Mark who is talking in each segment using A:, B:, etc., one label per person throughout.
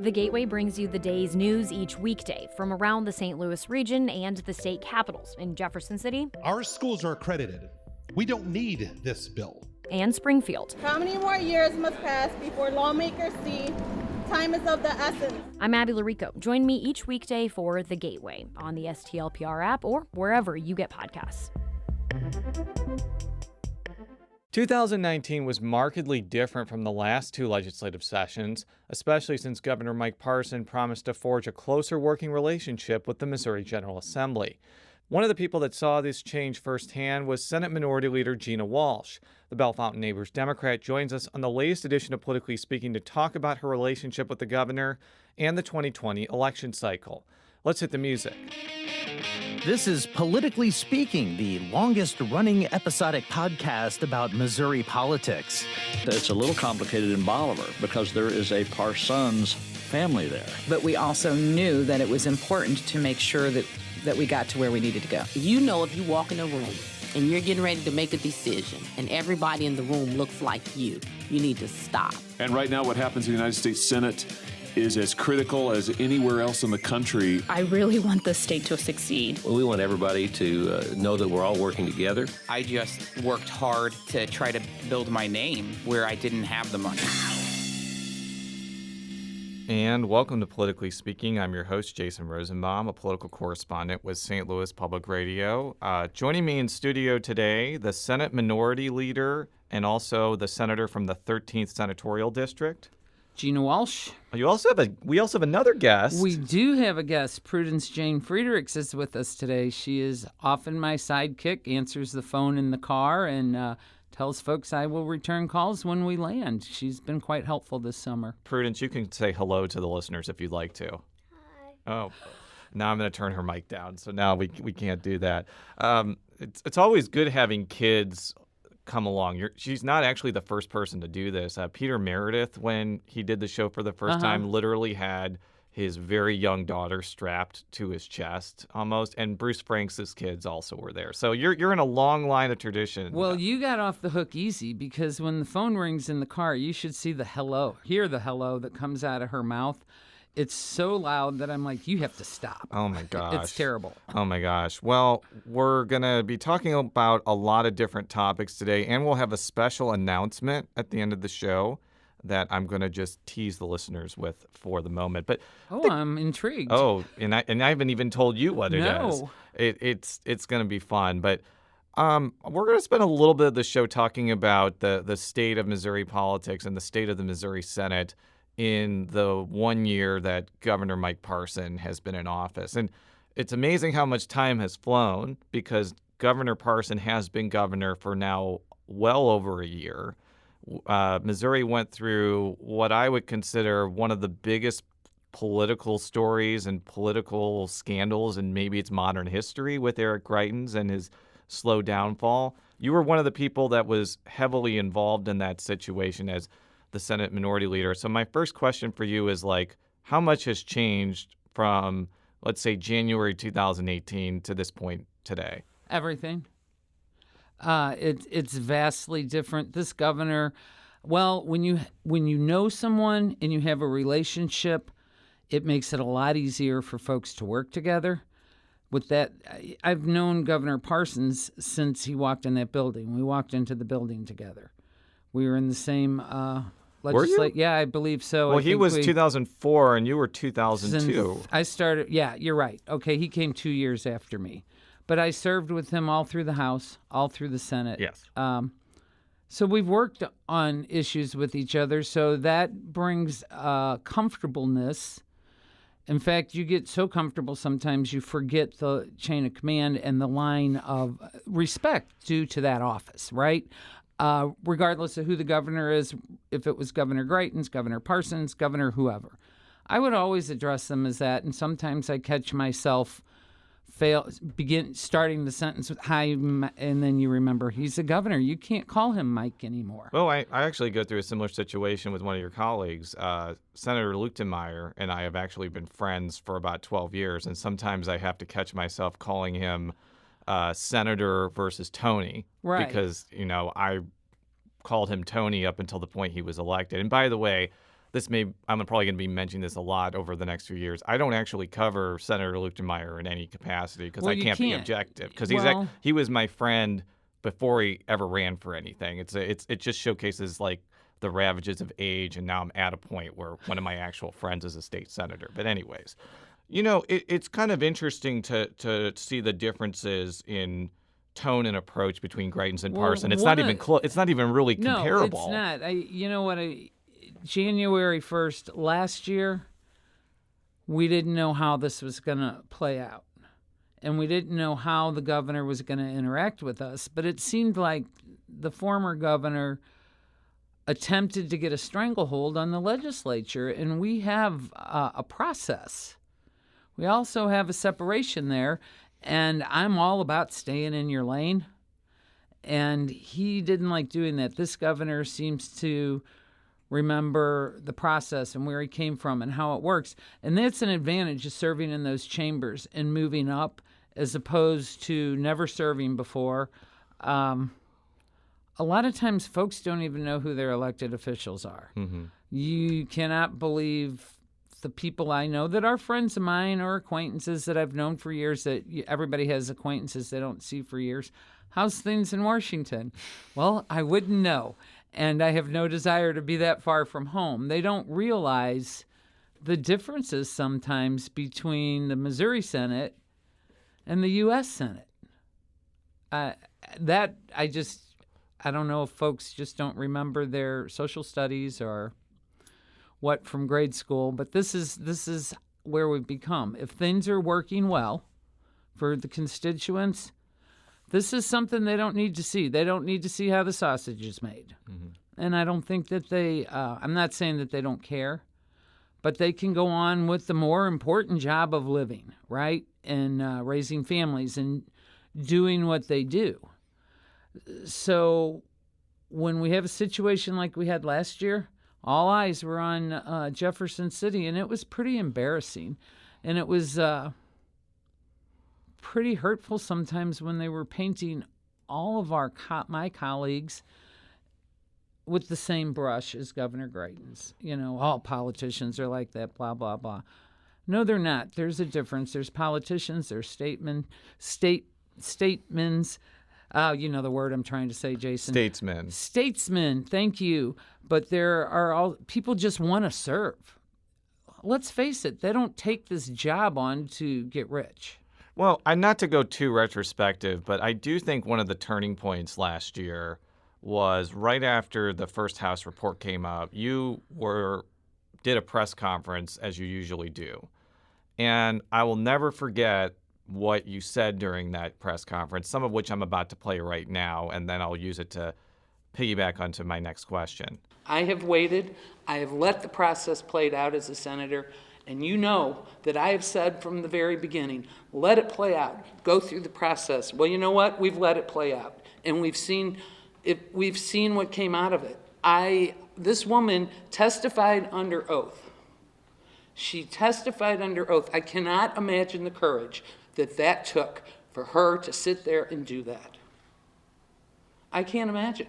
A: The Gateway brings you the day's news each weekday from around the St. Louis region and the state capitals in Jefferson City.
B: Our schools are accredited. We don't need this bill.
A: And Springfield.
C: How many more years must pass before lawmakers see time is of the essence?
A: I'm Abby Larico. Join me each weekday for The Gateway on the STLPR app or wherever you get podcasts.
D: 2019 was markedly different from the last two legislative sessions, especially since Governor Mike Parson promised to forge a closer working relationship with the Missouri General Assembly. One of the people that saw this change firsthand was Senate Minority Leader Gina Walsh. The Bellefontaine Neighbors Democrat joins us on the latest edition of Politically Speaking to talk about her relationship with the governor and the 2020 election cycle. Let's hit the music.
E: This is Politically Speaking, the longest-running episodic podcast about Missouri politics.
F: It's a little complicated in Bolivar because there is a Parsons family there.
G: But we also knew that it was important to make sure that we got to where we needed to go.
H: You know, if you walk in a room and you're getting ready to make a decision and everybody in the room looks like you need to stop.
I: And right now what happens in the United States Senate is as critical as anywhere else in the country.
J: I really want the state to succeed.
K: Well, we want everybody to know that we're all working together.
L: I just worked hard to try to build my name where I didn't have the money.
D: And welcome to Politically Speaking. I'm your host, Jason Rosenbaum, a political correspondent with St. Louis Public Radio. Joining me in studio today, the Senate Minority Leader and also the senator from the 13th Senatorial District,
M: Gina Walsh.
D: We also have another guest.
M: We do have a guest. Prudence Jane Friedrichs is with us today. She is often my sidekick, answers the phone in the car, and tells folks I will return calls when we land. She's been quite helpful this summer.
D: Prudence, you can say hello to the listeners if you'd like to.
N: Hi.
D: Oh, now I'm going to turn her mic down, so now we can't do that. It's always good having kids come along. She's not actually the first person to do this. Peter Meredith, when he did the show for the first time, literally had his very young daughter strapped to his chest almost, and Bruce Franks' kids also were there. So you're in a long line of tradition.
M: Well, you got off the hook easy because when the phone rings in the car, you should see the hello, hear the hello that comes out of her mouth. It's so loud that I'm like, you have to stop.
D: Oh, my gosh.
M: It's terrible.
D: Oh, my gosh. Well, we're going to be talking about a lot of different topics today, and we'll have a special announcement at the end of the show that I'm going to just tease the listeners with for the moment. But
M: I'm intrigued.
D: Oh, and I haven't even told you what it is. It's going to be fun. But we're going to spend a little bit of the show talking about the state of Missouri politics and the state of the Missouri Senate in the 1 year that Governor Mike Parson has been in office. And it's amazing how much time has flown because Governor Parson has been governor for now well over a year. Missouri went through what I would consider one of the biggest political stories and political scandals in maybe its modern history with Eric Greitens and his slow downfall. You were one of the people that was heavily involved in that situation as the Senate Minority Leader. So my first question for you is how much has changed from, let's say, January 2018 to this point today?
M: Everything. It's vastly different. This governor, well, when you know someone and you have a relationship, it makes it a lot easier for folks to work together. With that, I've known Governor Parsons since he walked in that building. We walked into the building together. We were in the same legislature. Yeah, I believe so.
D: Well, he was 2004 and you were 2002.
M: I started, yeah, you're right. Okay, he came 2 years after me. But I served with him all through the House, all through the Senate.
D: Yes.
M: So we've worked on issues with each other, so that brings comfortableness. In fact, you get so comfortable sometimes you forget the chain of command and the line of respect due to that office, right? Regardless of who the governor is, if it was Governor Greitens, Governor Parsons, Governor whoever. I would always address them as that, and sometimes I catch myself starting the sentence with hi, and then you remember he's a governor. You can't call him Mike anymore.
D: Well, I actually go through a similar situation with one of your colleagues. Senator Luchtenmeyer and I have actually been friends for about 12 years, and sometimes I have to catch myself calling him Senator versus Tony.
M: Right.
D: Because, I called him Tony up until the point he was elected. And by the way, I'm probably going to be mentioning this a lot over the next few years. I don't actually cover Senator Luchtenmeyer in any capacity because I can't be objective. Because he was my friend before he ever ran for anything. It just showcases like the ravages of age, and now I'm at a point where one of my actual friends is a state senator. But anyways, it's kind of interesting to see the differences in tone and approach between Greitens and Parson. It's not even close. It's not even really comparable.
M: No, it's not. You know what? January 1st last year, we didn't know how this was going to play out. And we didn't know how the governor was going to interact with us. But it seemed like the former governor attempted to get a stranglehold on the legislature. And we have a process. We also have a separation there. And I'm all about staying in your lane. And he didn't like doing that. This governor seems to remember the process and where he came from and how it works. And that's an advantage of serving in those chambers and moving up as opposed to never serving before. A lot of times folks don't even know who their elected officials are. Mm-hmm. You cannot believe the people I know that are friends of mine or acquaintances that I've known for years, that everybody has acquaintances they don't see for years. How's things in Washington? Well, I wouldn't know. And I have no desire to be that far from home. They don't realize the differences sometimes between the Missouri Senate and the U.S. Senate. I don't know if folks just don't remember their social studies or what from grade school, but this is where we've become. If things are working well for the constituents, this is something they don't need to see. They don't need to see how the sausage is made. Mm-hmm. And I don't think that I'm not saying that they don't care, but they can go on with the more important job of living, right? And raising families and doing what they do. So when we have a situation like we had last year, all eyes were on Jefferson City, and it was pretty embarrassing. And it was pretty hurtful sometimes when they were painting all of my colleagues with the same brush as Governor Greitens. All politicians are like that, blah, blah, blah. No, they're not. There's a difference. There's politicians, there's statesmen. You know the word I'm trying to say, Jason. Statesmen, thank you. But there are people just want to serve. Let's face it, they don't take this job on to get rich.
D: Well, not to go too retrospective, but I do think one of the turning points last year was right after the first House report came out. You did a press conference, as you usually do. And I will never forget what you said during that press conference, some of which I'm about to play right now, and then I'll use it to piggyback onto my next question.
M: I have waited. I have let the process play out as a senator. And you know that I have said from the very beginning, let it play out. Go through the process. Well, you know what? We've let it play out. And we've seen what came out of it. This woman testified under oath. She testified under oath. I cannot imagine the courage that took for her to sit there and do that. I can't imagine.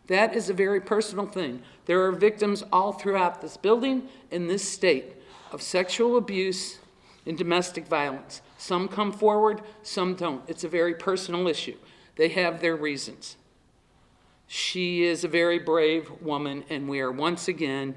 M: That is a very personal thing. There are victims all throughout this building, in this state, of sexual abuse and domestic violence. Some come forward, some don't. It's a very personal issue. They have their reasons. She is a very brave woman, and we are once again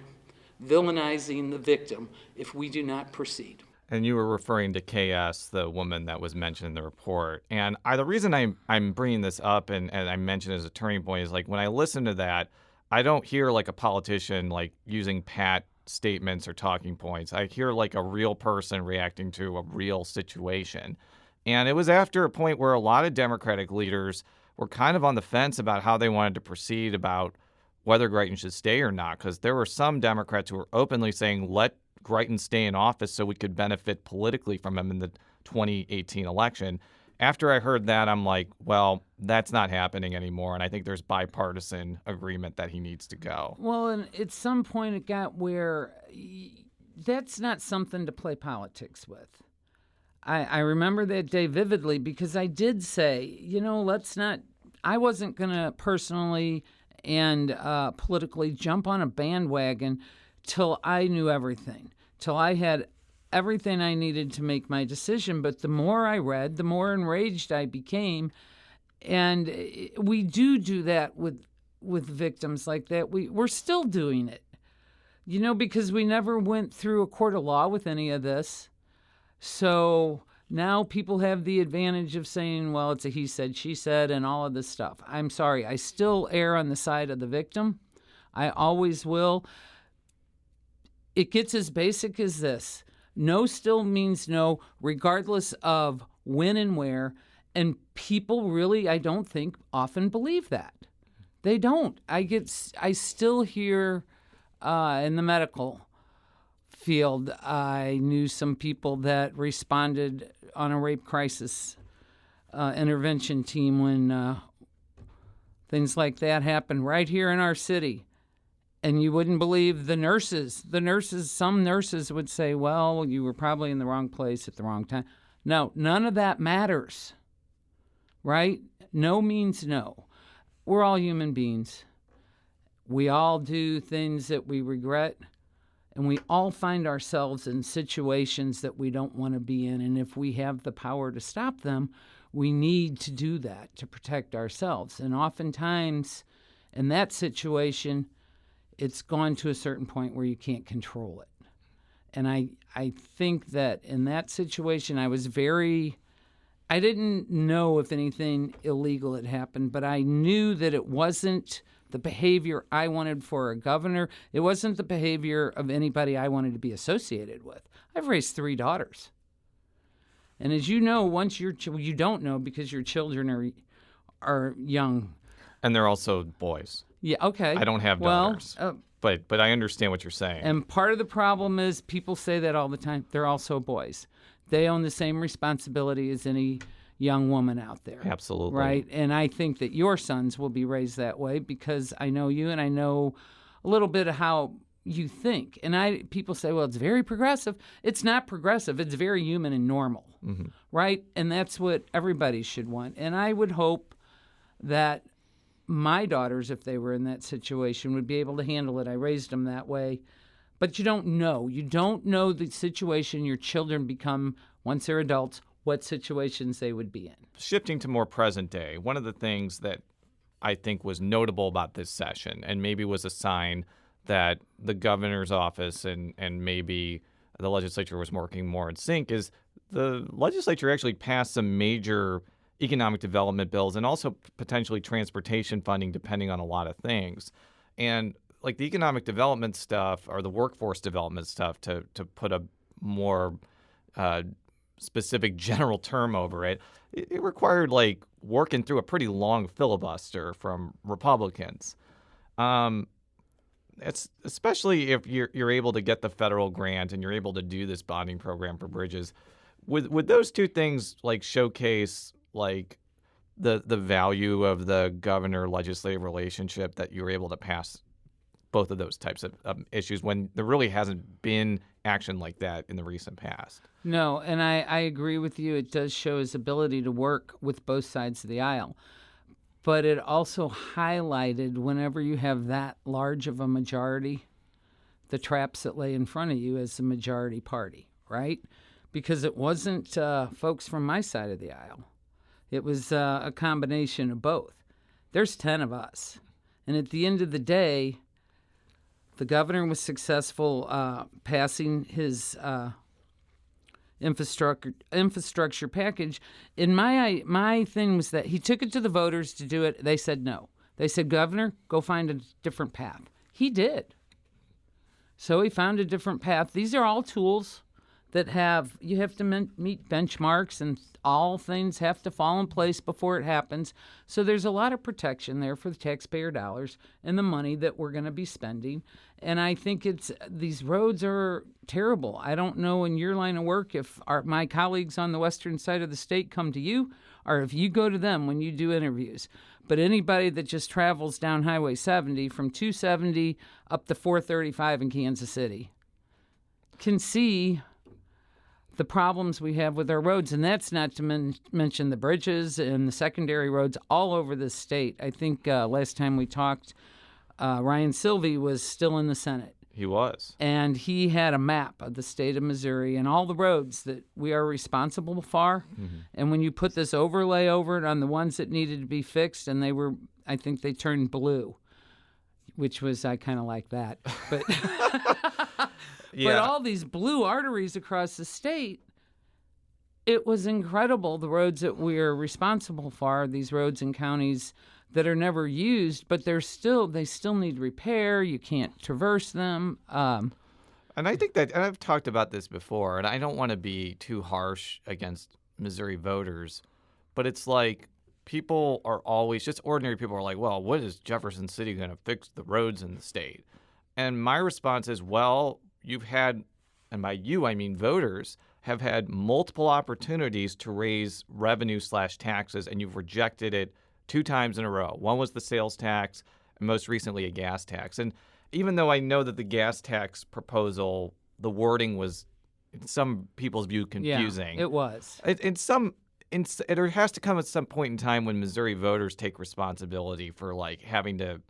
M: villainizing the victim if we do not proceed.
D: And you were referring to KS, the woman that was mentioned in the report. And the reason I'm bringing this up and I mentioned it as a turning point is, like, when I listen to that, I don't hear like a politician like using pat statements or talking points. I hear like a real person reacting to a real situation. And it was after a point where a lot of Democratic leaders were kind of on the fence about how they wanted to proceed about whether Greitens should stay or not, because there were some Democrats who were openly saying, let Greitens stay in office so we could benefit politically from him in the 2018 election. After I heard that, I'm like, well, that's not happening anymore, and I think there's bipartisan agreement that he needs to go.
M: Well, and at some point it got where that's not something to play politics with. I remember that day vividly because I did say, I wasn't going to personally and politically jump on a bandwagon till I knew everything, till I had everything I needed to make my decision. But the more I read, the more enraged I became. And we do that with victims like that. We're still doing it, because we never went through a court of law with any of this. So now people have the advantage of saying, well, it's a he said, she said, and all of this stuff. I'm sorry. I still err on the side of the victim. I always will. It gets as basic as this. No still means no, regardless of when and where. And people really, I don't think, often believe that. They don't. I still hear in the medical field, I knew some people that responded on a rape crisis intervention team when things like that happened right here in our city. And you wouldn't believe the nurses. Some nurses would say, well, you were probably in the wrong place at the wrong time. No, none of that matters, right? No means no. We're all human beings. We all do things that we regret, and we all find ourselves in situations that we don't want to be in. And if we have the power to stop them, we need to do that to protect ourselves. And oftentimes, in that situation, it's gone to a certain point where you can't control it. And I think that in that situation, I didn't know if anything illegal had happened, but I knew that it wasn't the behavior I wanted for a governor. It wasn't the behavior of anybody I wanted to be associated with. I've raised 3 daughters. And as you know, once you don't know because your children are young.
D: And they're also boys.
M: Yeah, okay.
D: I don't have daughters. But I understand what you're saying.
M: And part of the problem is people say that all the time. They're also boys. They own the same responsibility as any young woman out there.
D: Absolutely.
M: Right? And I think that your sons will be raised that way because I know you and I know a little bit of how you think. And people say, well, it's very progressive. It's not progressive. It's very human and normal. Mm-hmm. Right? And that's what everybody should want. And I would hope that my daughters, if they were in that situation, would be able to handle it. I raised them that way. But you don't know. You don't know the situation your children become once they're adults, what situations they would be in.
D: Shifting to more present day, one of the things that I think was notable about this session and maybe was a sign that the governor's office and maybe the legislature was working more in sync is the legislature actually passed some major economic development bills and also potentially transportation funding depending on a lot of things. And like the economic development stuff or the workforce development stuff, to put a more specific general term over it, it required like working through a pretty long filibuster from Republicans. It's especially if you're able to get the federal grant and you're able to do this bonding program for bridges. Would those two things like showcase like the value of the governor-legislative relationship that you were able to pass both of those types of issues when there really hasn't been action like that in the recent past?
M: No, and I agree with you. It does show his ability to work with both sides of the aisle. But it also highlighted whenever you have that large of a majority, the traps that lay in front of you as the majority party, right? Because it wasn't folks from my side of the aisle. It was a combination of both. There's 10 of us. And at the end of the day, the governor was successful passing his infrastructure package. And my thing was that he took it to the voters to do it. They said no. They said, Governor, go find a different path. He did. So he found a different path. These are all tools that you have to meet benchmarks, and all things have to fall in place before it happens. So there's a lot of protection there for the taxpayer dollars and the money that we're going to be spending. And I think these roads are terrible. I don't know in your line of work if my colleagues on the western side of the state come to you or if you go to them when you do interviews. But anybody that just travels down Highway 70 from 270 up to 435 in Kansas City can see the problems we have with our roads, and that's not to mention the bridges and the secondary roads all over the state. I think last time we talked, Ryan Silvey was still in the Senate.
D: He was.
M: And he had a map of the state of Missouri and all the roads that we are responsible for.
D: Mm-hmm.
M: And when you put this overlay over it on the ones that needed to be fixed, and I think they turned blue, which was, I kind of like that. But,
D: yeah.
M: But all these blue arteries across the state, it was incredible, the roads that we're responsible for, these roads and counties that are never used, but they still need repair. You can't traverse them.
D: And I think that, and I've talked about this before, and I don't want to be too harsh against Missouri voters, but it's like people are always, just ordinary people are like, well, what is Jefferson City going to fix the roads in the state? And my response is, well, you've had, and by you I mean voters, have had multiple opportunities to raise revenue/taxes, and you've rejected it 2 times in a row. One was the sales tax, and most recently a gas tax. And even though I know that the gas tax proposal, the wording was, in some people's view, confusing.
M: Yeah, it was.
D: It has to come at some point in time when Missouri voters take responsibility for like having to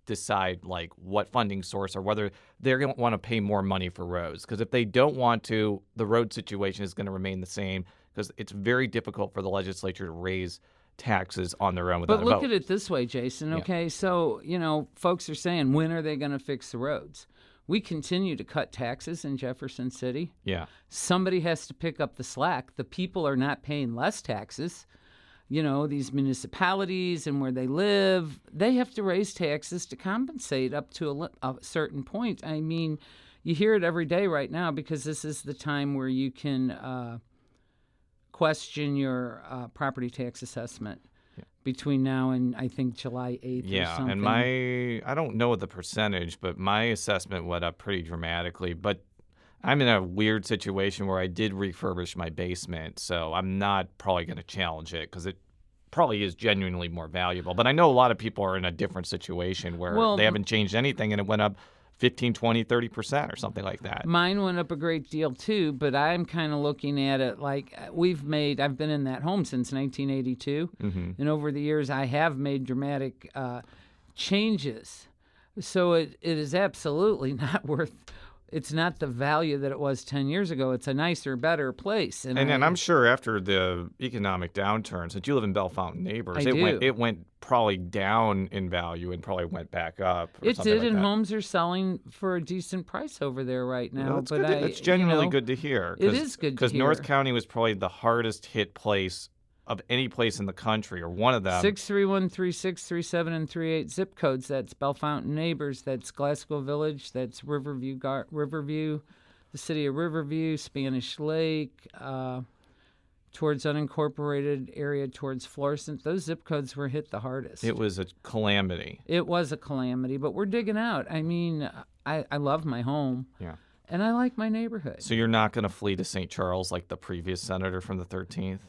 D: decide like what funding source or whether they're going to want to pay more money for roads. Because if they don't want to, the road situation is going to remain the same because it's very difficult for the legislature to raise taxes on their own without a vote.
M: But look at it this way, Jason, okay? Yeah. So, folks are saying, when are they going to fix the roads? We continue to cut taxes in Jefferson City.
D: Yeah.
M: Somebody has to pick up the slack. The people are not paying less taxes. These municipalities and where they live, they have to raise taxes to compensate up to a certain point. I mean, you hear it every day right now because this is the time where you can question your property tax assessment between now and I think July 8th or something.
D: And I don't know the percentage, but my assessment went up pretty dramatically. But I'm in a weird situation where I did refurbish my basement, so I'm not probably going to challenge it because it probably is genuinely more valuable. But I know a lot of people are in a different situation where they haven't changed anything and it went up 15, 20, 30% or something like that.
M: Mine went up a great deal too, but I'm kind of looking at it like I've been in that home since 1982, and over the years I have made dramatic changes. So it is absolutely not worth. It's not the value that it was 10 years ago. It's a nicer, better place.
D: And I'm sure after the economic downturn, since you live in Bellefontaine Neighbors, it went probably down in value and probably went back up.
M: It did, and homes are selling for a decent price over there right now.
D: Well, that's genuinely good to hear.
M: It is good to hear.
D: Because North County was probably the hardest hit place of any place in the country, or one of them.
M: 6313637 and 38 zip codes. That's Bellefontaine Neighbors. That's Glasgow Village. That's Riverview, the city of Riverview, Spanish Lake, towards unincorporated area, towards Florissant. Those zip codes were hit the hardest.
D: It was a calamity.
M: It was a calamity, but we're digging out. I mean, I love my home.
D: Yeah.
M: And I like my neighborhood.
D: So you're not going to flee to St. Charles like the previous senator from the 13th?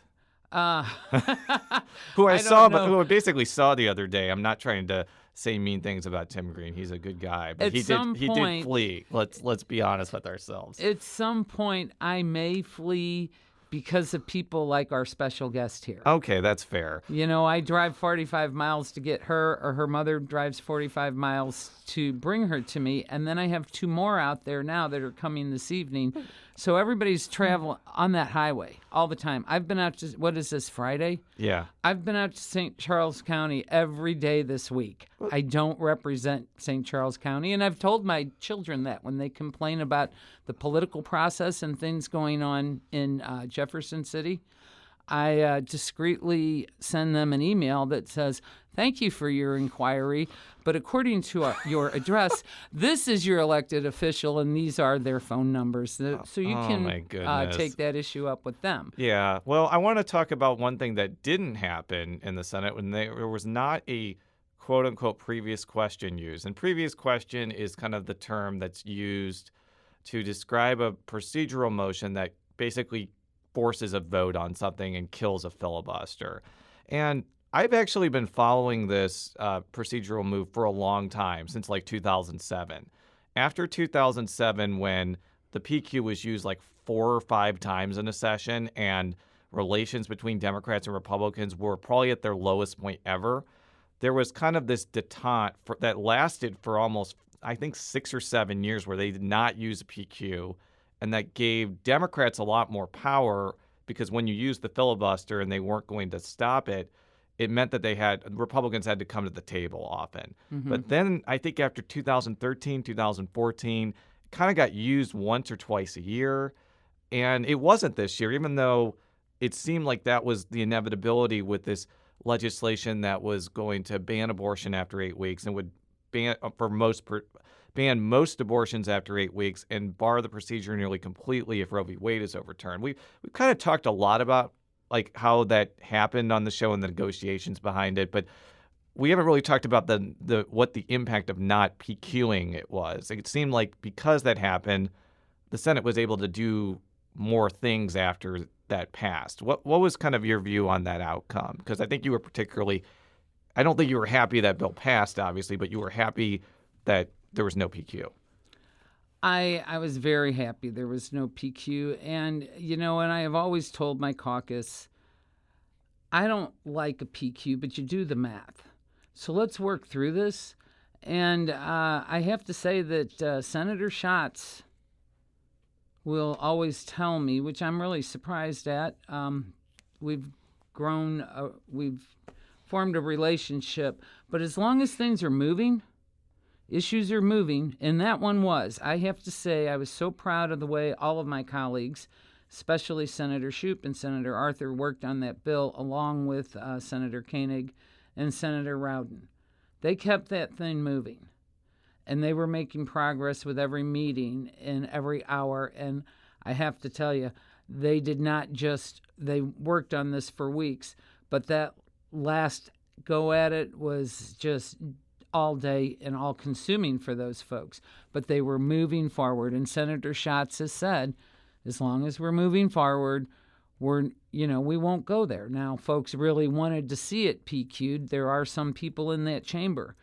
D: Who I basically saw the other day. I'm not trying to say mean things about Tim Green. He's a good guy, but he did flee. Let's be honest with ourselves.
M: At some point, I may flee because of people like our special guest here.
D: Okay, that's fair.
M: I drive 45 miles to get her, or her mother drives 45 miles to bring her to me, and then I have 2 more out there now that are coming this evening. So everybody's traveling on that highway all the time. I've been out to, what is this, Friday?
D: Yeah.
M: I've been out to St. Charles County every day this week. I don't represent St. Charles County, and I've told my children that when they complain about the political process and things going on in Jefferson City, I discreetly send them an email that says, "Thank you for your inquiry, but according to your address, this is your elected official, and these are their phone numbers." So you can take that issue up with them.
D: Yeah. Well, I want to talk about one thing that didn't happen in the Senate when there was not a quote-unquote previous question used. And previous question is kind of the term that's used to describe a procedural motion that basically forces a vote on something and kills a filibuster. And I've actually been following this procedural move for a long time, since like 2007. After 2007, when the PQ was used like 4 or 5 times in a session and relations between Democrats and Republicans were probably at their lowest point ever, there was kind of this detente that lasted for almost I think, 6 or 7 years where they did not use a PQ, and that gave Democrats a lot more power because when you used the filibuster and they weren't going to stop it, it meant that Republicans had to come to the table often.
M: Mm-hmm.
D: But then I think after 2013, 2014, it kind of got used once or twice a year. And it wasn't this year, even though it seemed like that was the inevitability with this legislation that was going to ban abortion after 8 weeks and would ban most abortions after 8 weeks and bar the procedure nearly completely if Roe v. Wade is overturned. We've kind of talked a lot about like how that happened on the show and the negotiations behind it, but we haven't really talked about what the impact of not PQing it was. It seemed like because that happened, the Senate was able to do more things after that passed. What was kind of your view on that outcome? Because I think you were I don't think you were happy that bill passed, obviously, but you were happy that there was no PQ.
M: I was very happy there was no PQ. And, and I have always told my caucus, I don't like a PQ, but you do the math. So let's work through this. And I have to say that Senator Schatz will always tell me, which I'm really surprised at. We've grown, we've formed a relationship. But as long as things are moving, issues are moving, and that one was. I have to say I was so proud of the way all of my colleagues, especially Senator Shoup and Senator Arthur, worked on that bill along with Senator Koenig and Senator Rowden. They kept that thing moving, and they were making progress with every meeting and every hour. And I have to tell you, they worked on this for weeks, but that last go at it was just all day and all consuming for those folks. But they were moving forward. And Senator Schatz has said, as long as we're moving forward, we won't go there. Now, folks really wanted to see it PQ'd. There are some people in that chamber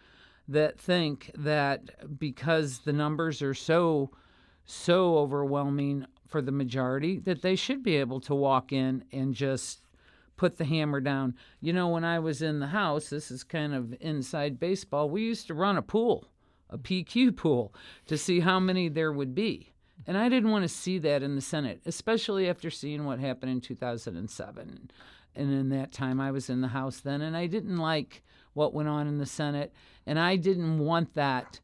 M: that think that because the numbers are so overwhelming for the majority, that they should be able to walk in and just put the hammer down. When I was in the House, this is kind of inside baseball, we used to run a PQ pool, to see how many there would be. And I didn't want to see that in the Senate, especially after seeing what happened in 2007. And in that time, I was in the House then, and I didn't like what went on in the Senate, and I didn't want that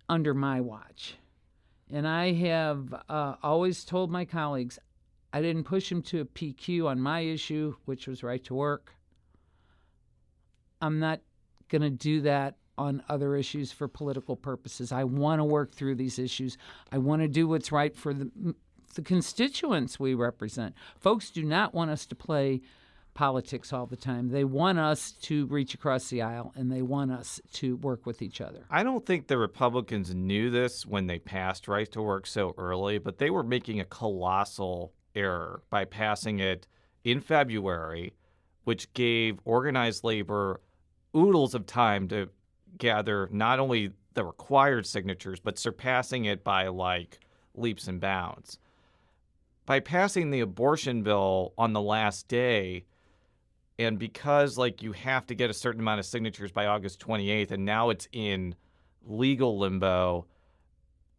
M: under my watch. And I have always told my colleagues, I didn't push him to a PQ on my issue, which was right to work. I'm not going to do that on other issues for political purposes. I want to work through these issues. I want to do what's right for the constituents we represent. Folks do not want us to play politics all the time. They want us to reach across the aisle, and they want us to work with each other.
D: I don't think the Republicans knew this when they passed right to work so early, but they were making a colossal error by passing it in February, which gave organized labor oodles of time to gather not only the required signatures, but surpassing it by leaps and bounds. By passing the abortion bill on the last day, and because you have to get a certain amount of signatures by August 28th, and now it's in legal limbo,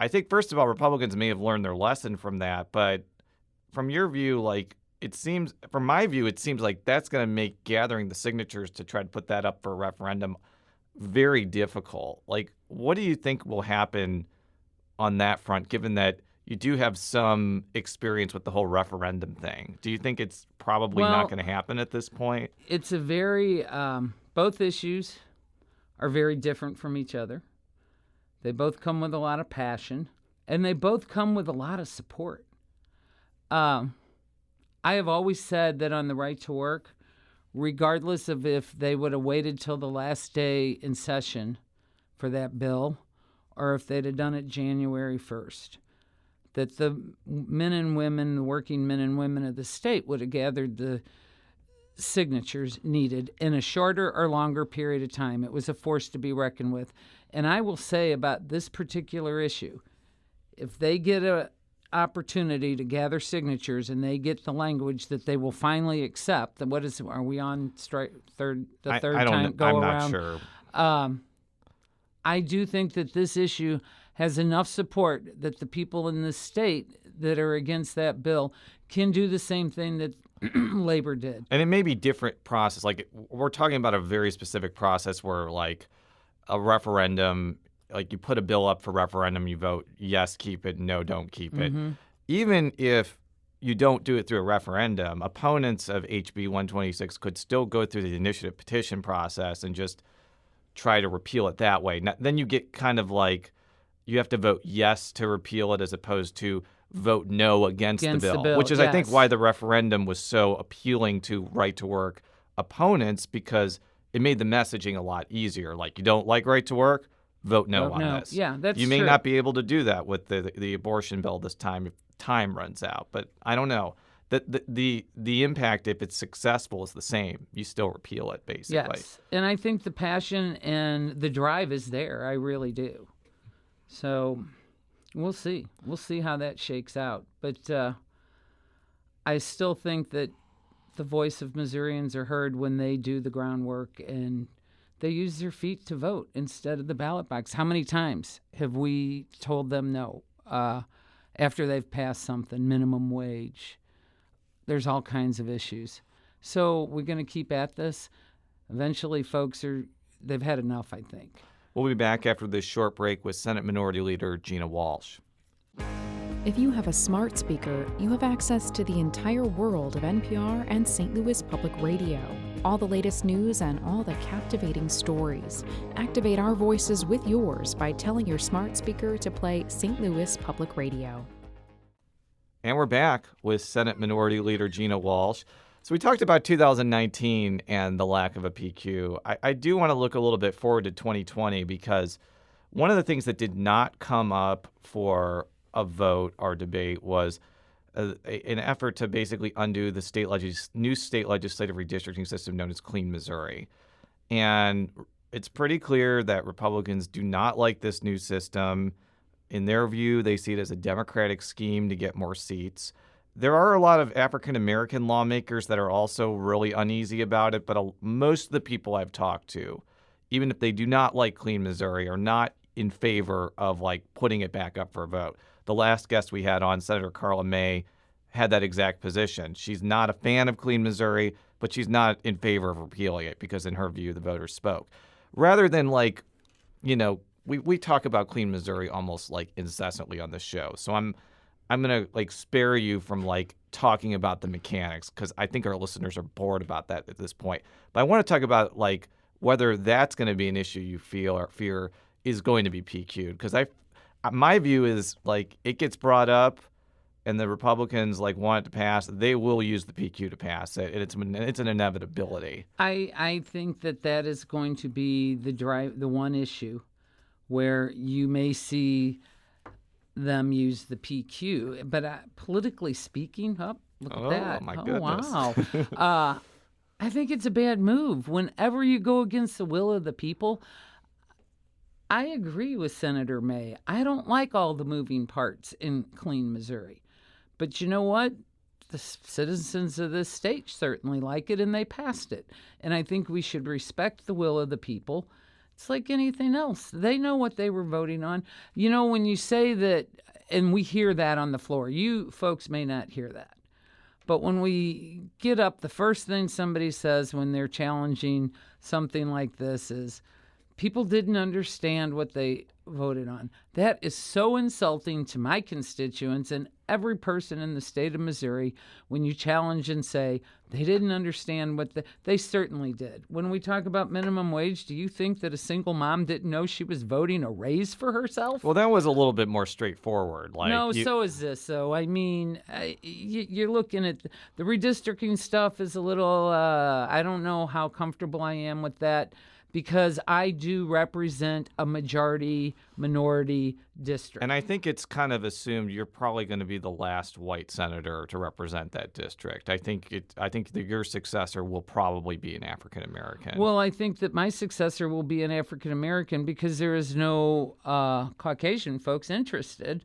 D: I think, first of all, Republicans may have learned their lesson from that, but from your view, from my view, it seems like that's going to make gathering the signatures to try to put that up for a referendum very difficult. What do you think will happen on that front, given that you do have some experience with the whole referendum thing? Do you think it's probably not going to happen at this point?
M: It's a very, both issues are very different from each other. They both come with a lot of passion, and they both come with a lot of support. I have always said that on the right to work, regardless of if they would have waited till the last day in session for that bill, or if they'd have done it January 1st, that the men and women, the working men and women of the state would have gathered the signatures needed in a shorter or longer period of time. It was a force to be reckoned with. And I will say about this particular issue, if they get an opportunity to gather signatures and they get the language that they will finally accept, then are we on third time go around?
D: I'm not sure.
M: I do think that this issue has enough support that the people in the state that are against that bill can do the same thing that Labor did.
D: And it may be different process. Like, we're talking about a very specific process where, like, a referendum, like, you put a bill up for referendum, you vote yes, keep it, no, don't keep it. Even if you don't do it through a referendum, opponents of HB 126 could still go through the initiative petition process and just try to repeal it that way. Now, then you get kind of like you have to vote yes to repeal it as opposed to vote no against the bill, which is, I think, why the referendum was so appealing to right-to-work opponents, because it made the messaging a lot easier. Like, you don't like right-to-work? Vote no on this.
M: Yeah, that's
D: You may
M: true.
D: not be able to do that with the abortion bill this time if time runs out. But I don't know. The impact, if it's successful, is the same. You still repeal it, basically.
M: Yes, and I think the passion and the drive is there. I really do. So we'll see. We'll see how that shakes out. But I still think that the voice of Missourians are heard when they do the groundwork and they use their feet to vote instead of the ballot box. How many times have we told them no after they've passed something, minimum wage? There's all kinds of issues. So we're going to keep at this. Eventually, folks they've had enough, I think.
D: We'll be back after this short break with Senate Minority Leader Gina Walsh.
N: If you have a smart speaker, you have access to the entire world of NPR and St. Louis Public Radio. All the latest news and all the captivating stories. Activate our voices with yours by telling your smart speaker to play St. Louis Public Radio.
D: And we're back with Senate Minority Leader Gina Walsh. So we talked about 2019 and the lack of a PQ. I do want to look a little bit forward to 2020, because one of the things that did not come up for a vote or debate was an effort to basically undo the new state legislative redistricting system known as Clean Missouri. And it's pretty clear that Republicans do not like this new system. In their view, they see it as a Democratic scheme to get more seats. There are a lot of African-American lawmakers that are also really uneasy about it, but most of the people I've talked to, even if they do not like Clean Missouri, are not in favor of, like, putting it back up for a vote. The last guest we had on, Senator Carla May, had that exact position. She's not a fan of Clean Missouri, but she's not in favor of repealing it because, in her view, the voters spoke. Rather than, like, you know, we talk about Clean Missouri almost, like, incessantly on this show. So I'm going to, like, spare you from, like, talking about the mechanics, because I think our listeners are bored about that at this point. But I want to talk about, like, whether that's going to be an issue you feel or fear is going to be PQ'd, because my view is, like, it gets brought up and the Republicans, like, want it to pass, they will use the PQ to pass it. It's an inevitability.
M: I think that is going to be the one issue where you may see them use the PQ. But politically speaking, look at that.
D: My goodness.
M: Wow. I think it's a bad move. Whenever you go against the will of the people, I agree with Senator May. I don't like all the moving parts in Clean Missouri. But you know what? The citizens of this state certainly like it, and they passed it. And I think we should respect the will of the people. It's like anything else. They know what they were voting on. You know, when you say that, and we hear that on the floor, you folks may not hear that. But when we get up, the first thing somebody says when they're challenging something like this is, people didn't understand what they voted on. That is so insulting to my constituents and every person in the state of Missouri when you challenge and say they didn't understand they certainly did. When we talk about minimum wage, do you think that a single mom didn't know she was voting a raise for herself?
D: Well, that was a little bit more straightforward.
M: So is this. So, I mean, you're looking at the redistricting stuff is a little, I don't know how comfortable I am with that, because I do represent a minority district.
D: And I think it's kind of assumed you're probably going to be the last white senator to represent that district. I think that your successor will probably be an African American.
M: Well, I think that my successor will be an African American because there is no Caucasian folks interested.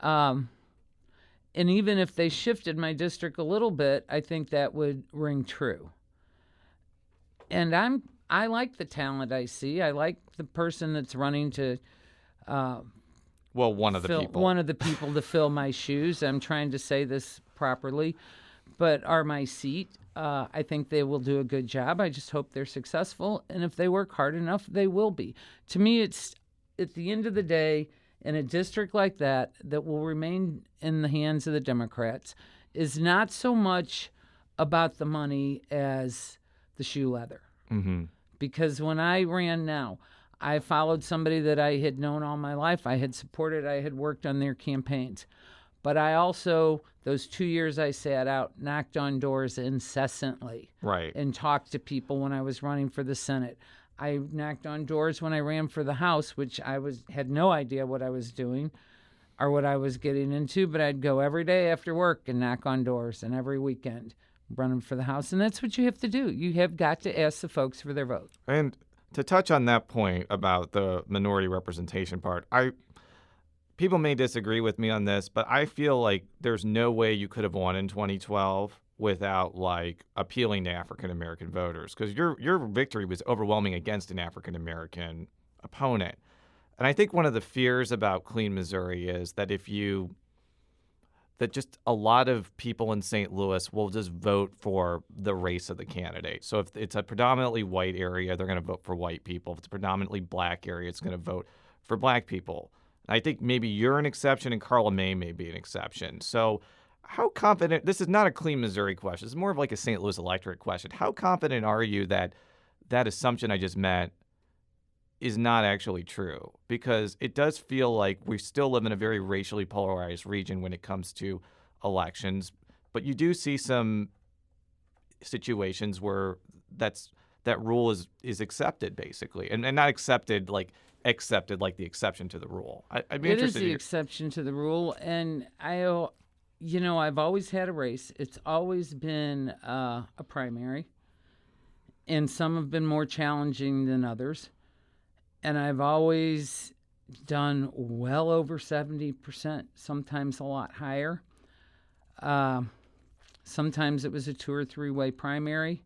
M: And even if they shifted my district a little bit, I think that would ring true. And I like the talent I see. I like the person that's running to
D: one of the people
M: to fill my shoes. I'm trying to say this properly, but are my seat. I think they will do a good job. I just hope they're successful. And if they work hard enough, they will be. To me, it's at the end of the day, in a district like that will remain in the hands of the Democrats, is not so much about the money as the shoe leather.
D: Mm-hmm.
M: Because when I ran now, I followed somebody that I had known all my life. I had supported, I had worked on their campaigns. But I also, those 2 years I sat out, knocked on doors incessantly.
D: Right.
M: And talked to people when I was running for the Senate. I knocked on doors when I ran for the House, which had no idea what I was doing or what I was getting into, but I'd go every day after work and knock on doors, and every weekend running for the House. And that's what you have to do. You have got to ask the folks for their vote.
D: And to touch on that point about the minority representation part, people may disagree with me on this, but I feel like there's no way you could have won in 2012 without appealing to African American voters, because your victory was overwhelming against an African American opponent. And I think one of the fears about Clean Missouri is that that just a lot of people in St. Louis will just vote for the race of the candidate. So if it's a predominantly white area, they're going to vote for white people. If it's a predominantly black area, it's going to vote for black people. I think maybe you're an exception and Carla May may be an exception. So how confident, this is not a Clean Missouri question, it's more of like a St. Louis electorate question. How confident are you that that assumption I just meant is not actually true? Because it does feel like we still live in a very racially polarized region when it comes to elections, but you do see some situations where that rule is accepted, basically, and not accepted like the exception to the rule. I'd be
M: interested. It
D: interested
M: is the exception to the rule, and I've always had a race. It's always been a primary, and some have been more challenging than others. And I've always done well over 70%, sometimes a lot higher. Sometimes it was a 2 or 3 way primary.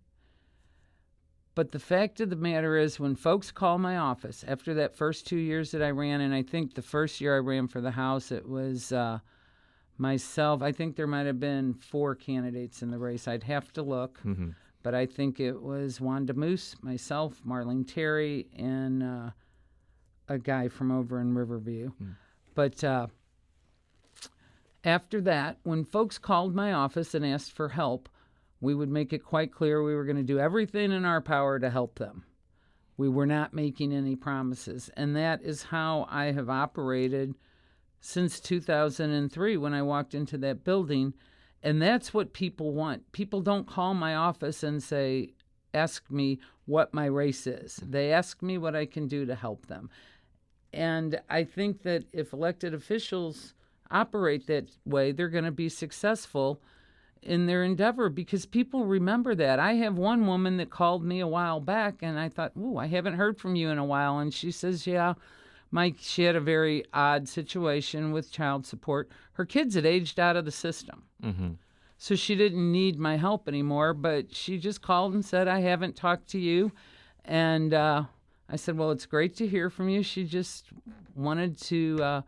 M: But the fact of the matter is, when folks call my office after that first 2 years that I ran, and I think the first year I ran for the House, it was myself. I think there might have been 4 candidates in the race. I'd have to look.
D: Mm-hmm.
M: But I think it was Wanda Moose, myself, Marlene Terry, and a guy from over in Riverview. Mm. But after that, when folks called my office and asked for help, we would make it quite clear we were going to do everything in our power to help them. We were not making any promises. And that is how I have operated since 2003 when I walked into that building. And that's what people want. People don't call my office and ask me what my race is. They ask me what I can do to help them. And I think that if elected officials operate that way, they're going to be successful in their endeavor, because people remember that. I have one woman that called me a while back, and I thought, ooh, I haven't heard from you in a while. And she says, yeah, she had a very odd situation with child support. Her kids had aged out of the system.
D: Mm-hmm.
M: So she didn't need my help anymore, but she just called and said, I haven't talked to you. And I said, well, it's great to hear from you. She just wanted to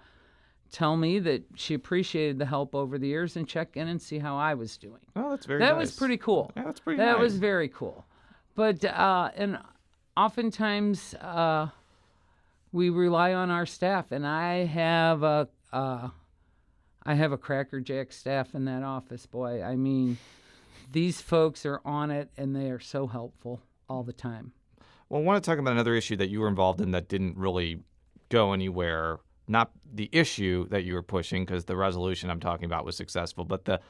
M: tell me that she appreciated the help over the years and check in and see how I was doing.
D: Oh, that's very nice.
M: That was pretty cool.
D: Yeah, that's pretty nice.
M: That was very cool. But and oftentimes we rely on our staff, and I have a crackerjack staff in that office, boy. I mean, these folks are on it, and they are so helpful all the time.
D: Well, I want to talk about another issue that you were involved in that didn't really go anywhere. Not the issue that you were pushing, because the resolution I'm talking about was successful, but the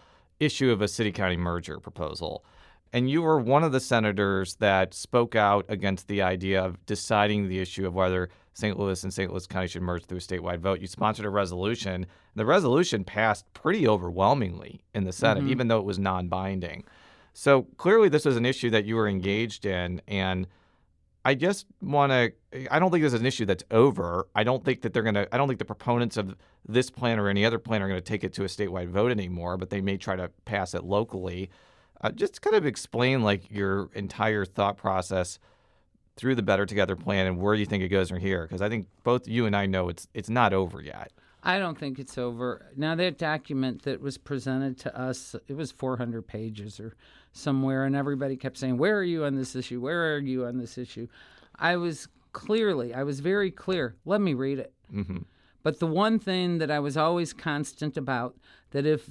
D: issue of a city-county merger proposal. And you were one of the senators that spoke out against the idea of deciding the issue of whether St. Louis and St. Louis County should merge through a statewide vote. You sponsored a resolution. The resolution passed pretty overwhelmingly in the Senate, even though it was non-binding. So clearly this was an issue that you were engaged in, and I just want to, I don't think this is an issue that's over. I don't think that I don't think the proponents of this plan or any other plan are going to take it to a statewide vote anymore, but they may try to pass it locally. Just kind of explain your entire thought process through the Better Together plan and where do you think it goes from here? Because I think both you and I know it's not over yet.
M: I don't think it's over. Now, that document that was presented to us, it was 400 pages or somewhere, and everybody kept saying, where are you on this issue? Where are you on this issue? I was very clear. Let me read it.
D: Mm-hmm.
M: But the one thing that I was always constant about, that if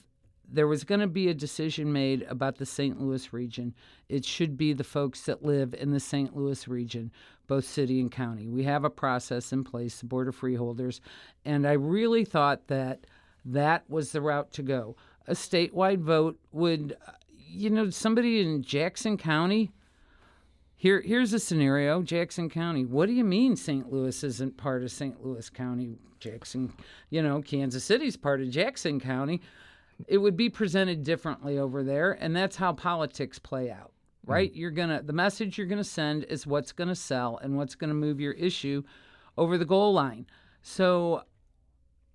M: there was going to be a decision made about the St. Louis region, it should be the folks that live in the St. Louis region, both city and county. We have a process in place, the Board of Freeholders, and I really thought that that was the route to go. A statewide vote would, somebody in Jackson County, here's a scenario, Jackson County. What do you mean St. Louis isn't part of St. Louis County? Jackson, Kansas City's part of Jackson County. It would be presented differently over there, and that's how politics play out, right? The message you're gonna send is what's gonna sell and what's gonna move your issue over the goal line. So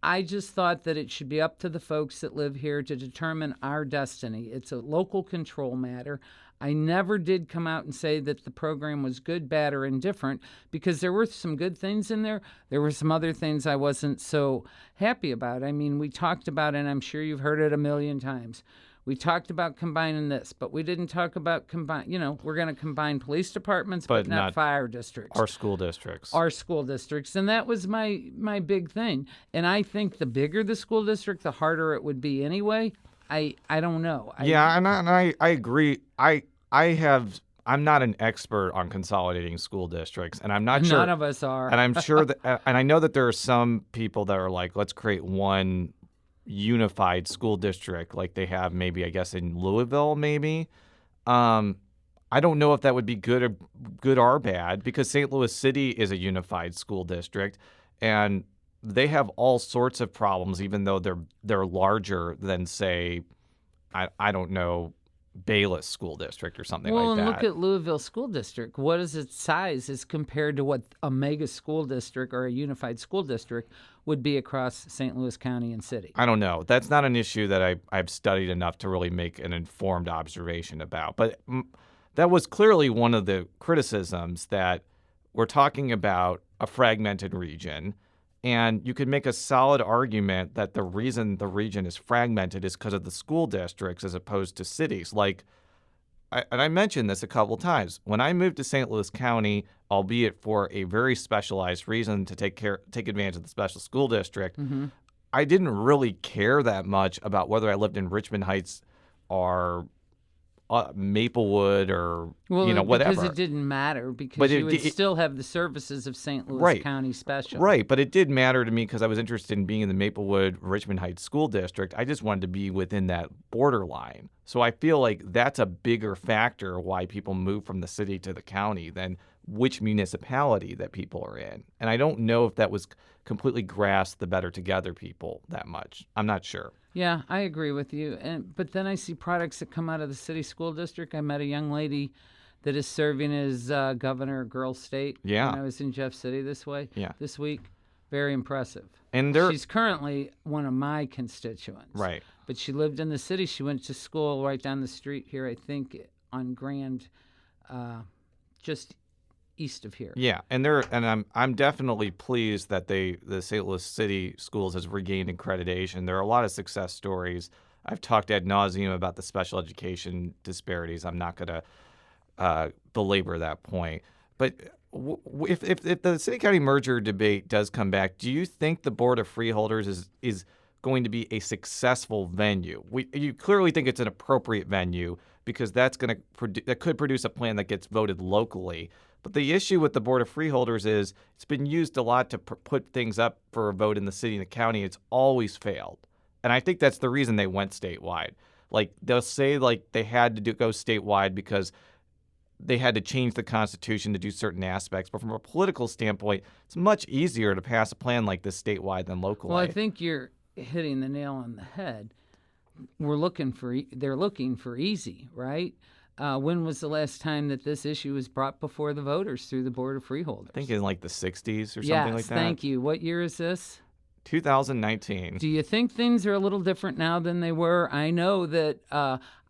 M: I just thought that it should be up to the folks that live here to determine our destiny. It's a local control matter. I never did come out and say that the program was good, bad, or indifferent, because there were some good things in there. There were some other things I wasn't so happy about. I mean, we talked about, and I'm sure you've heard it a million times, we talked about combining this, but we didn't talk about we're going to combine police departments, but not fire districts.
D: Our school districts.
M: And that was my big thing. And I think the bigger the school district, the harder it would be anyway. I don't know.
D: I agree. I'm not an expert on consolidating school districts, and I'm not sure.
M: None of us are.
D: And I'm sure that, and I know that there are some people that are like, let's create one unified school district, like they have maybe, I guess, in Louisville, maybe. I don't know if that would be good or bad, because St. Louis City is a unified school district, and they have all sorts of problems, even though they're larger than, say, I don't know, Bayless School District or something like that.
M: Well, and look at Louisville School District. What is its size as compared to what a mega school district or a unified school district would be across St. Louis County and City?
D: I don't know. That's not an issue that I've studied enough to really make an informed observation about. But that was clearly one of the criticisms, that we're talking about a fragmented region. And you could make a solid argument that the reason the region is fragmented is because of the school districts as opposed to cities. And I mentioned this a couple of times. When I moved to St. Louis County, albeit for a very specialized reason to take advantage of the special school district, I didn't really care that much about whether I lived in Richmond Heights or Maplewood or whatever.
M: Because it didn't matter, because you would still have the services of St. Louis County Special.
D: Right, but it did matter to me because I was interested in being in the Maplewood Richmond Heights School District. I just wanted to be within that borderline. So I feel like that's a bigger factor why people move from the city to the county than which municipality that people are in. And I don't know if that was completely grasped the Better Together people that much. I'm not sure.
M: Yeah, I agree with you. But then I see products that come out of the city school district. I met a young lady that is serving as governor of Girl State.
D: Yeah.
M: When I was in Jeff City this week. Very impressive.
D: And
M: she's currently one of my constituents.
D: Right.
M: But she lived in the city. She went to school right down the street here, I think, on Grand, just east of here.
D: Yeah, and I'm definitely pleased that the St. Louis City Schools has regained accreditation. There are a lot of success stories. I've talked ad nauseum about the special education disparities. I'm not going to belabor that point. But if the city-county merger debate does come back, do you think the Board of Freeholders is going to be a successful venue? You clearly think it's an appropriate venue because that could produce a plan that gets voted locally. But the issue with the Board of Freeholders is it's been used a lot to put things up for a vote in the city and the county. It's always failed. And I think that's the reason they went statewide. Like, they'll say they had to go statewide because they had to change the Constitution to do certain aspects. But from a political standpoint, it's much easier to pass a plan like this statewide than locally.
M: Well, I think you're hitting the nail on the head. They're looking for easy, right? When was the last time that this issue was brought before the voters through the Board of Freeholders?
D: I think in the 60s or something like that.
M: Yes, thank you. What year is this?
D: 2019.
M: Do you think things are a little different now than they were? I know that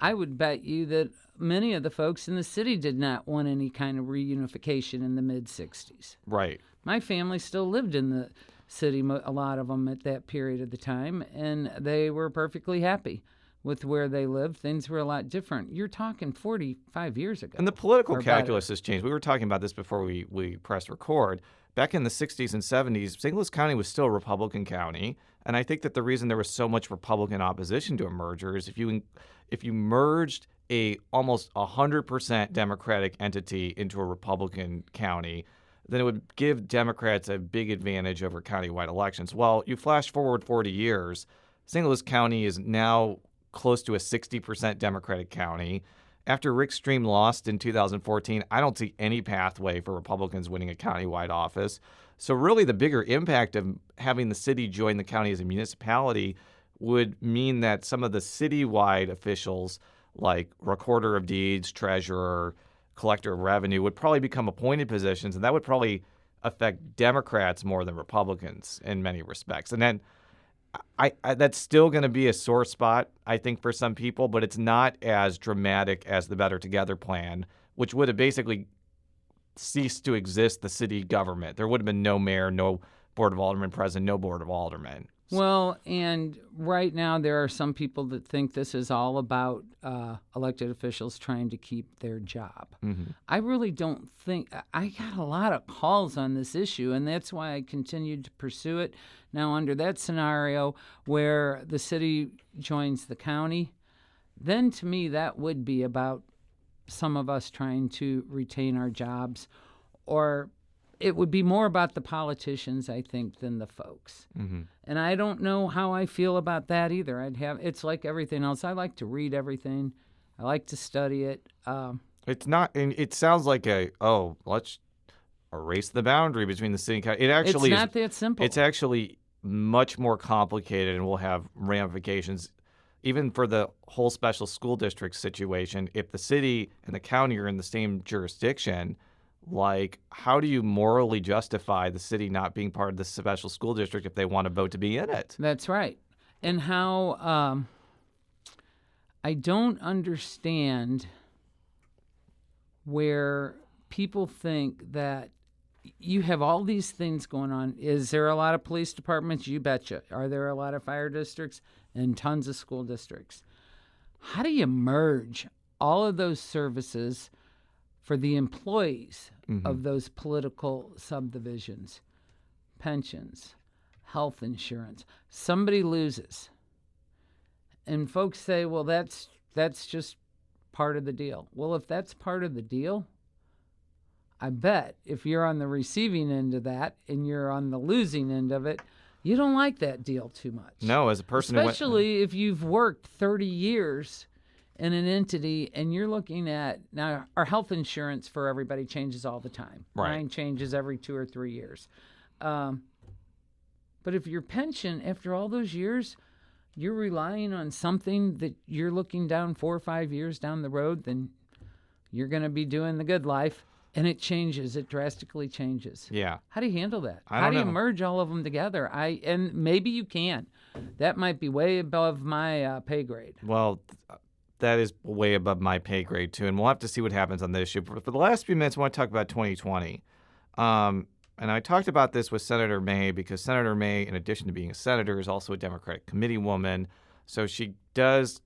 M: I would bet you that many of the folks in the city did not want any kind of reunification in the mid-'60s.
D: Right.
M: My family still lived in the city, a lot of them at that period of the time, and they were perfectly happy with where they lived. Things were a lot different. You're talking 45 years ago.
D: And the political calculus
M: better.
D: has changed. We were talking about this before we pressed record. Back in the 60s and 70s, St. Louis County was still a Republican county, and I think that the reason there was so much Republican opposition to a merger is if you merged a almost 100% Democratic entity into a Republican county, then it would give Democrats a big advantage over countywide elections. Well, you flash forward 40 years, St. Louis County is now close to a 60% Democratic county. After Rick Stream lost in 2014, I don't see any pathway for Republicans winning a countywide office. So really the bigger impact of having the city join the county as a municipality would mean that some of the citywide officials like recorder of deeds, treasurer, collector of revenue would probably become appointed positions, and that would probably affect Democrats more than Republicans in many respects. And then I that's still going to be a sore spot, I think, for some people, but it's not as dramatic as the Better Together plan, which would have basically ceased to exist, the city government. There would have been no mayor, no board of aldermen present, no board of aldermen.
M: Well, and right now there are some people that think this is all about elected officials trying to keep their job.
D: Mm-hmm.
M: I really don't think – I got a lot of calls on this issue, and that's why I continued to pursue it. Now, under that scenario where the city joins the county, then to me that would be about some of us trying to retain our jobs, or it would be more about the politicians, I think, than the folks.
D: Mm-hmm.
M: And I don't know how I feel about that either. It's like everything else. I like to read everything. I like to study it.
D: It's not, and it sounds like let's erase the boundary between the city and county. It actually
M: it's not that simple.
D: It's actually much more complicated and will have ramifications even for the whole special school district situation. If the city and the county are in the same jurisdiction, like, how do you morally justify the city not being part of the special school district if they want to vote to be in it?
M: That's right. And how I don't understand where people think that you have all these things going on. Is there a lot of police departments? You betcha. Are there a lot of fire districts and tons of school districts? How do you merge all of those services for the employees of those political subdivisions? Pensions, health insurance. Somebody loses. And folks say, well, that's just part of the deal. Well, if that's part of the deal, I bet if you're on the receiving end of that and you're on the losing end of it, you don't like that deal too much.
D: No, as a person
M: especially if you've worked 30 years in an entity and you're looking at, now our health insurance for everybody changes all the time.
D: Right.
M: Mine changes every 2 or 3 years. But if your pension, after all those years, you're relying on something that you're looking down 4 or 5 years down the road, then you're going to be doing the good life. And it changes. It drastically changes.
D: Yeah.
M: How do you handle that?
D: How do
M: you merge all of them together? And maybe you can. That might be way above my pay grade.
D: Well, that is way above my pay grade, too. And we'll have to see what happens on this issue. For the last few minutes, I want to talk about 2020. And I talked about this with Senator May because Senator May, in addition to being a senator, is also a Democratic committee woman. So she does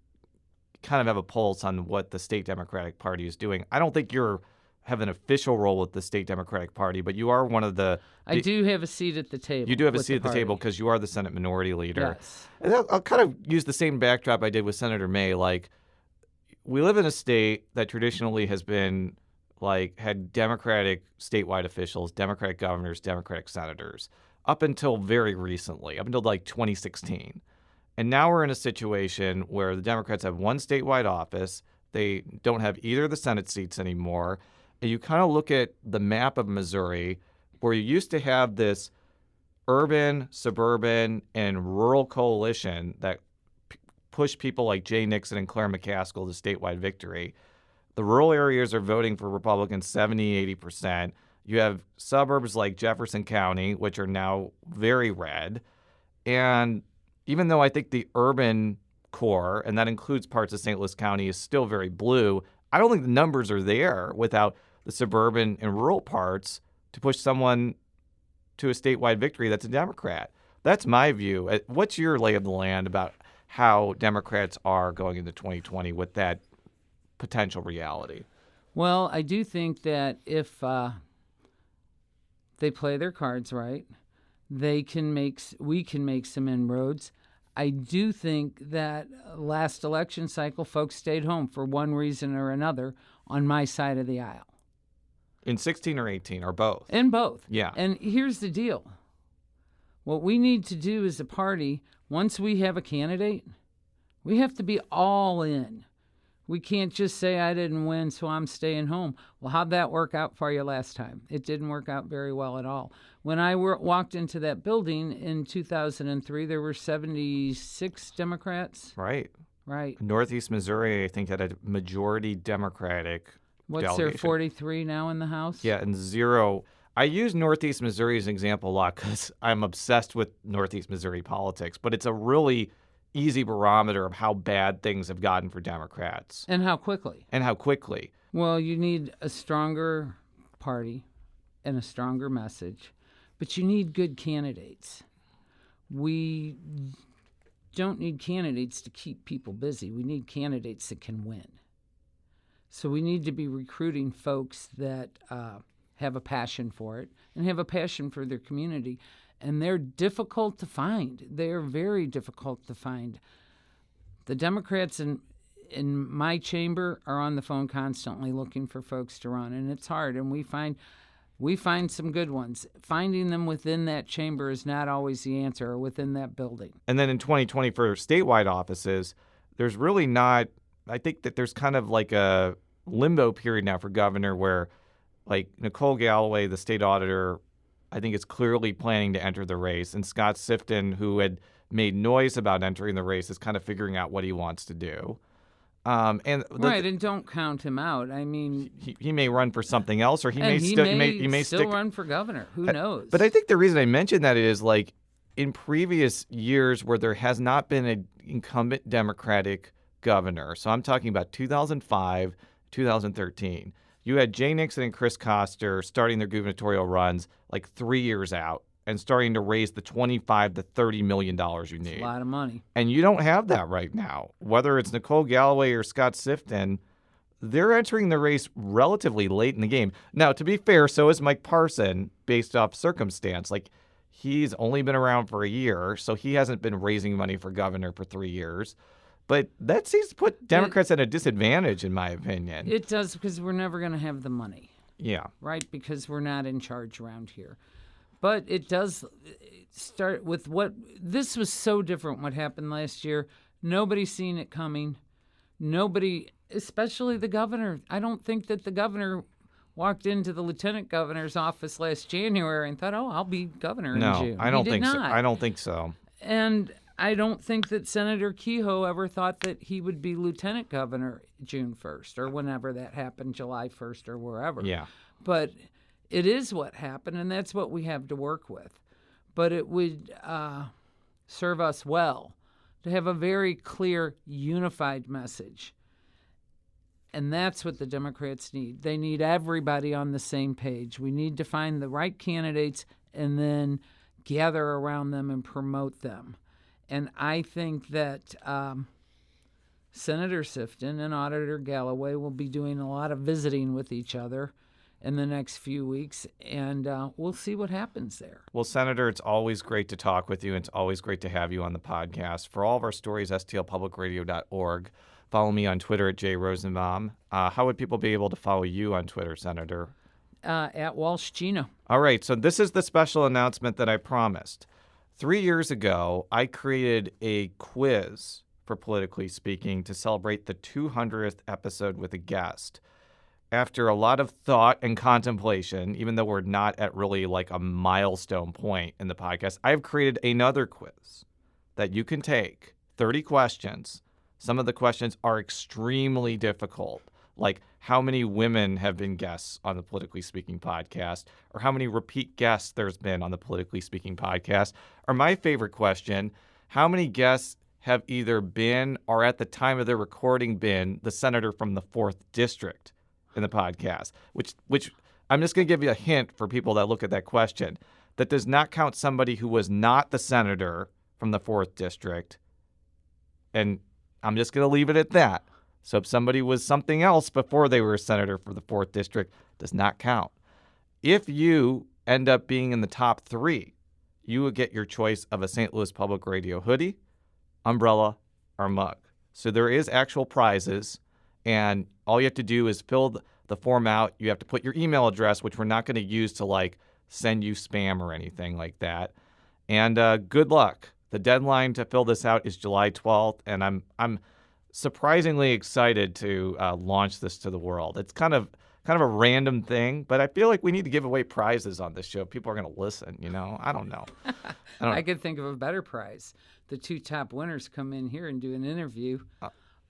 D: kind of have a pulse on what the state Democratic Party is doing. I don't think you have an official role with the state Democratic Party, but you are one of the...
M: I do have a seat at the table.
D: You do have a seat at the table because you are the Senate Minority Leader.
M: Yes.
D: And I'll kind of use the same backdrop I did with Senator May. Like, we live in a state that traditionally has been, had Democratic statewide officials, Democratic governors, Democratic senators, up until very recently, up until 2016. And now we're in a situation where the Democrats have one statewide office. They don't have either of the Senate seats anymore. And you kind of look at the map of Missouri, where you used to have this urban, suburban, and rural coalition that pushed people like Jay Nixon and Claire McCaskill to statewide victory. The rural areas are voting for Republicans 70, 80%. You have suburbs like Jefferson County, which are now very red. And even though I think the urban core, and that includes parts of St. Louis County, is still very blue, I don't think the numbers are there without the suburban and rural parts to push someone to a statewide victory that's a Democrat. That's my view. What's your lay of the land about how Democrats are going into 2020 with that potential reality?
M: Well, I do think that if they play their cards right, we can make some inroads. I do think that last election cycle, folks stayed home for one reason or another on my side of the aisle.
D: In 16 or 18 or both?
M: In both.
D: Yeah.
M: And here's the deal. What we need to do as a party, once we have a candidate, we have to be all in. We can't just say, I didn't win, so I'm staying home. Well, how'd that work out for you last time? It didn't work out very well at all. When I walked into that building in 2003, there were 76 Democrats.
D: Right.
M: Right.
D: Northeast Missouri, I think, had a majority Democratic
M: What's
D: delegation.
M: there, 43 now in the House?
D: Yeah, and 0. I use Northeast Missouri as an example a lot because I'm obsessed with Northeast Missouri politics, but it's a really easy barometer of how bad things have gotten for Democrats.
M: And how quickly. Well, you need a stronger party and a stronger message, but you need good candidates. We don't need candidates to keep people busy. We need candidates that can win. So we need to be recruiting folks that have a passion for it and have a passion for their community. And they're difficult to find. They're very difficult to find. The Democrats in my chamber are on the phone constantly looking for folks to run, and it's hard. And we find some good ones. Finding them within that chamber is not always the answer, or within that building.
D: And then in 2020 for statewide offices, there's really not. I think that there's kind of like a limbo period now for governor where, like, Nicole Galloway, the state auditor, I think is clearly planning to enter the race. And Scott Sifton, who had made noise about entering the race, is kind of figuring out what he wants to do. And
M: don't count him out. I mean,
D: he may run for something else, or he may
M: still run for governor. Who knows?
D: But I think the reason I mention that is, like, in previous years where there has not been an incumbent Democratic governor, so I'm talking about 2005, 2013, you had Jay Nixon and Chris Koster starting their gubernatorial runs like 3 years out and starting to raise the $25 to $30 million you need.
M: That's a lot of money.
D: And you don't have that right now. Whether it's Nicole Galloway or Scott Sifton, they're entering the race relatively late in the game. Now, to be fair, so is Mike Parson, based off circumstance. Like, he's only been around for a year, so he hasn't been raising money for governor for 3 years. But that seems to put Democrats at a disadvantage, in my opinion.
M: It does, because we're never going to have the money.
D: Yeah.
M: Right? Because we're not in charge around here. But it does start with this was so different what happened last year. Nobody's seen it coming. Nobody, especially the governor. I don't think that the governor walked into the lieutenant governor's office last January and thought, I'll be governor in June.
D: No, I don't think
M: so.
D: I don't think so.
M: And I don't think that Senator Kehoe ever thought that he would be lieutenant governor June 1st or whenever that happened, July 1st or wherever.
D: Yeah.
M: But it is what happened, and that's what we have to work with. But it would serve us well to have a very clear, unified message. And that's what the Democrats need. They need everybody on the same page. We need to find the right candidates and then gather around them and promote them. And I think that Senator Sifton and Auditor Galloway will be doing a lot of visiting with each other in the next few weeks, and we'll see what happens there.
D: Well, Senator, it's always great to talk with you, and it's always great to have you on the podcast. For all of our stories, stlpublicradio.org. Follow me on Twitter at @Rosenbaum. How would people be able to follow you on Twitter, Senator?
M: At Walsh Gina.
D: All right, so this is the special announcement that I promised. 3 years ago, I created a quiz for Politically Speaking to celebrate the 200th episode with a guest. After a lot of thought and contemplation, even though we're not at really like a milestone point in the podcast, I've created another quiz that you can take, 30 questions. Some of the questions are extremely difficult, like how many women have been guests on the Politically Speaking podcast, or how many repeat guests there's been on the Politically Speaking podcast. Or my favorite question, how many guests have either been or at the time of their recording been the senator from the 4th District in the podcast, which I'm just going to give you a hint for people that look at that question. That does not count somebody who was not the senator from the 4th District. And I'm just going to leave it at that. So if somebody was something else before they were a senator for the 4th District, does not count. If you end up being in the top 3, you would get your choice of a St. Louis Public Radio hoodie, umbrella, or mug. So there is actual prizes, and all you have to do is fill the form out. You have to put your email address, which we're not going to use to send you spam or anything like that. And good luck. The deadline to fill this out is July 12th, and I'm surprisingly excited to launch this to the world. It's kind of a random thing, but I feel like we need to give away prizes on this show. People are going to listen, I don't know.
M: I could think of a better prize. The 2 top winners come in here and do an interview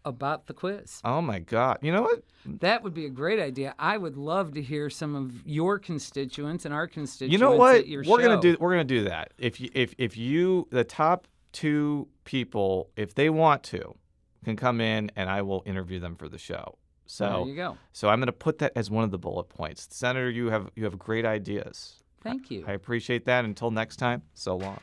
M: about the quiz.
D: Oh my God. You know what?
M: That would be a great idea. I would love to hear some of your constituents and our constituents.
D: You know what?
M: At your show.
D: We're gonna do that. If you the top 2 people, if they want to, can come in and I will interview them for the show. So
M: there you go.
D: So I'm gonna put that as one of the bullet points. Senator, you have great ideas.
M: Thank you.
D: I appreciate that. Until next time, so long.